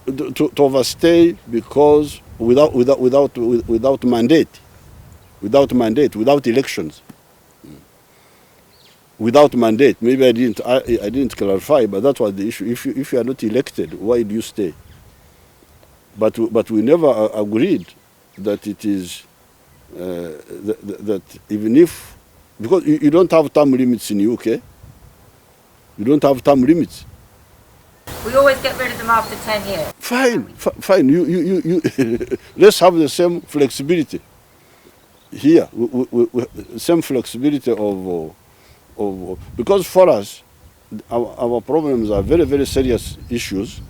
to overstay because without mandate, without elections, without mandate. Maybe I didn't clarify, but that was the issue. If you are not elected, why do you stay? But we never agreed that it is that even if, because you don't have term limits in UK, you don't have term limits. We always get rid of them after 10 years. Fine. You let's have the same flexibility here. Same flexibility of because for us, our problems are very, very serious issues.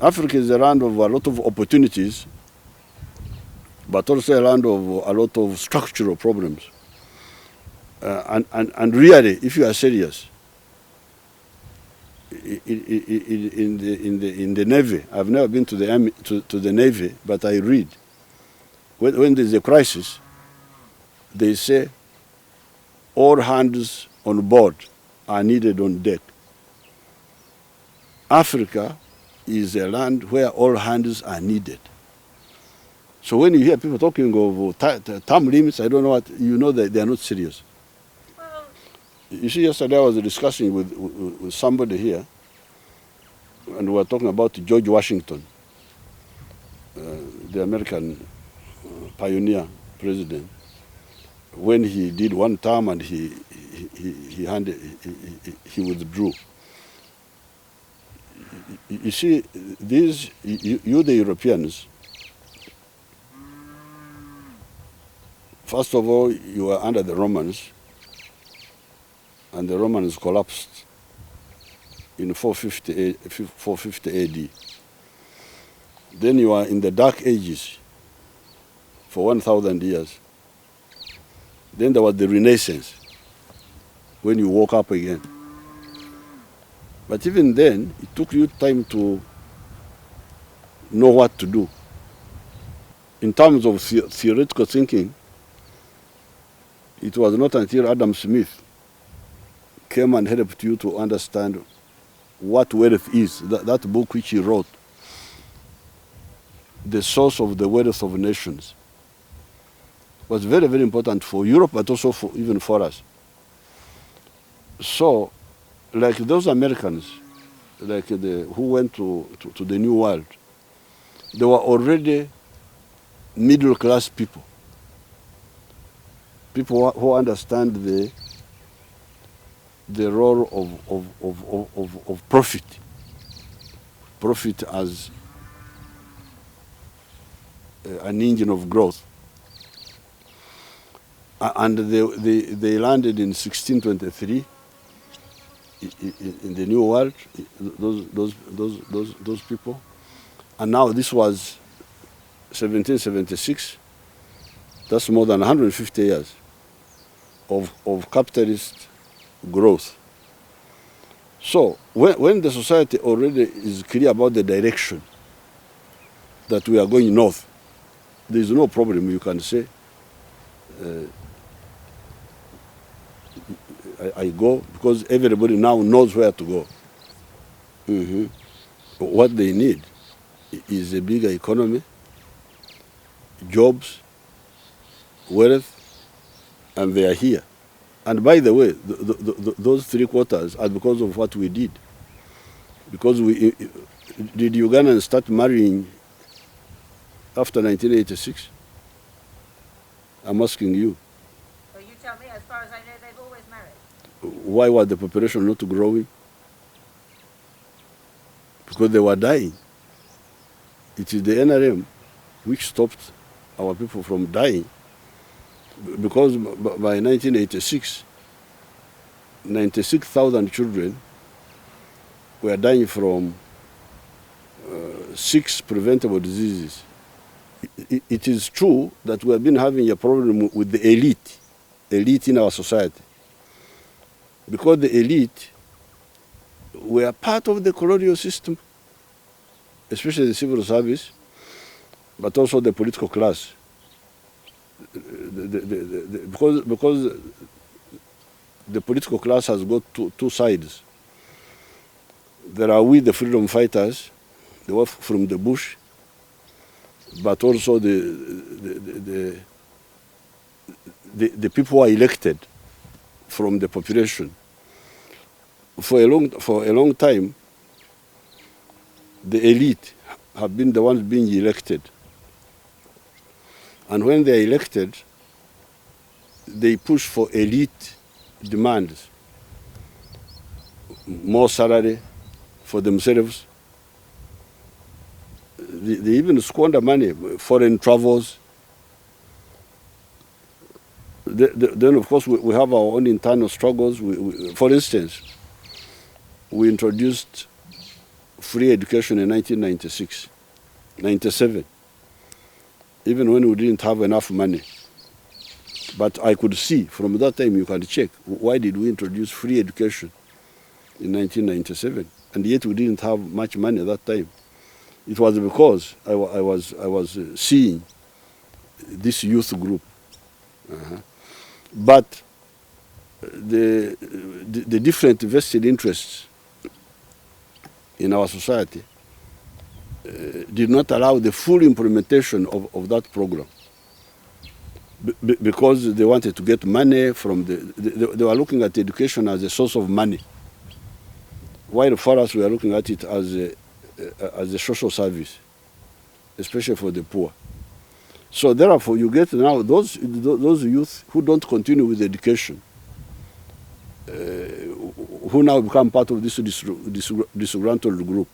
Africa is a land of a lot of opportunities, but also a land of a lot of structural problems. And really, if you are serious, in the Navy, I've never been to the army, to the Navy, but I read. When there's a crisis, they say all hands on board are needed on deck. Africa is a land where all hands are needed. So when you hear people talking of term limits, I don't know what, you know that they are not serious. Well, You see, yesterday I was discussing with somebody here, and we were talking about George Washington, the American pioneer president, when he did one term and he withdrew. You see, you the Europeans, first of all, you were under the Romans, and the Romans collapsed in 450 AD. Then you are in the Dark Ages for 1,000 years. Then there was the Renaissance, when you woke up again. But even then, it took you time to know what to do. In terms of theoretical thinking, it was not until Adam Smith came and helped you to understand what wealth is. That book which he wrote, The Source of the Wealth of Nations, was very, very important for Europe, but also even for us. So, like those Americans, like who went to the New World, they were already middle-class people. People who understand the role of profit. Profit as an engine of growth. And they landed in 1623 in the New World, those people. And now this was 1776. That's more than 150 years of capitalist growth. So when the society already is clear about the direction that we are going north, there is no problem. You can say, I go, because everybody now knows where to go. Mm-hmm. What they need is a bigger economy, jobs, wealth, and they are here. And by the way, those 3 quarters are because of what we did. Because did Ugandans start marrying after 1986? I'm asking you. well, you tell me. As far as I know, they've always married. Why was the population not growing? Because they were dying. It is the NRM which stopped our people from dying. Because by 1986, 96,000 children were dying from 6 preventable diseases. It is true that we have been having a problem with the elite in our society. Because the elite were part of the colonial system, especially the civil service, but also the political class. Because the political class has got two sides. There are we, the freedom fighters, They were from the bush, but also the people who are elected from the population. For a long time, the elite have been the ones being elected. And when they are elected, they push for elite demands. More salary for themselves. They even squander money, foreign travels. Then, of course, we have our own internal struggles. For instance, we introduced free education in 1996, 97, even when we didn't have enough money. But I could see from that time, you can check, why did we introduce free education in 1997? And yet we didn't have much money at that time. It was because I was seeing this youth group. But the different vested interests in our society did not allow the full implementation of that program. Because they wanted to get money from they were looking at education as a source of money. While for us, we are looking at it as a social service, especially for the poor. So therefore, you get now those youth who don't continue with education, who now become part of this disgruntled group.